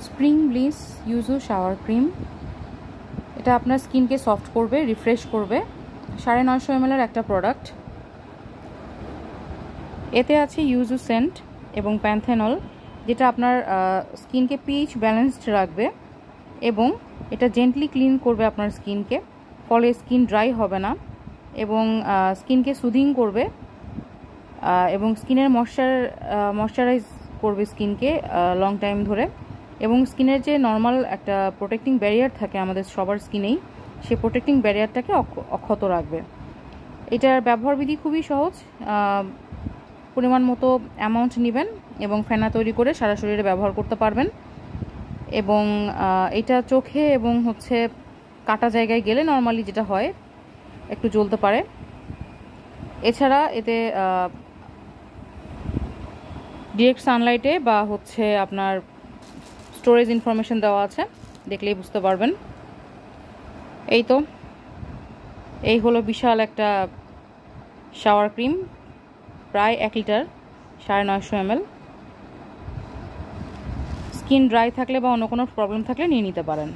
Spring bliss Yuju shower cream, এটা আপনার স্কিনকে সফট করবে, রিফ্রেশ করবে। 950 ml একটা প্রোডাক্ট। এতে আছে ইউজু সেন্ট এবং প্যান্থেনল, যেটা আপনার স্কিনকে পিএইচ ব্যালেন্সড রাখবে এবং এটা জেন্টলি ক্লিন করবে আপনার স্কিনকে, ফলে স্কিন ড্রাই হবে না এবং স্কিনকে সুদিং করবে এবং স্কিনের ময়শ্চারাইজ করবে স্কিনকে লং টাইম ধরে, এবং স্কিনের যে নর্মাল একটা প্রোটেক্টিং ব্যারিয়ার থাকে আমাদের সবার স্কিনেই, সেই প্রোটেক্টিং ব্যারিয়ারটাকে অক্ষত রাখবে। এটার ব্যবহার বিধি খুবই সহজ। পরিমাণ মতো অ্যামাউন্ট নেবেন এবং ফেনা তৈরি করে সারা শরীরে ব্যবহার করতে পারবেন। এবং এটা চোখে এবং কাটা জায়গায় গেলে নর্মালি যেটা হয় একটু জ্বলতে পারে। এছাড়া এতে ডিরেক্ট সানলাইটে বা আপনার স্টোরেজ ইনফরমেশন দেওয়া আছে, দেখলেই বুঝতে পারবেন। এই হলো বিশাল একটা শাওয়ার ক্রিম, প্রায় 1 লিটার, 950 ml। স্কিন ড্রাই থাকলে বা অন্য কোনো প্রবলেম থাকলে নিয়ে নিতে পারেন।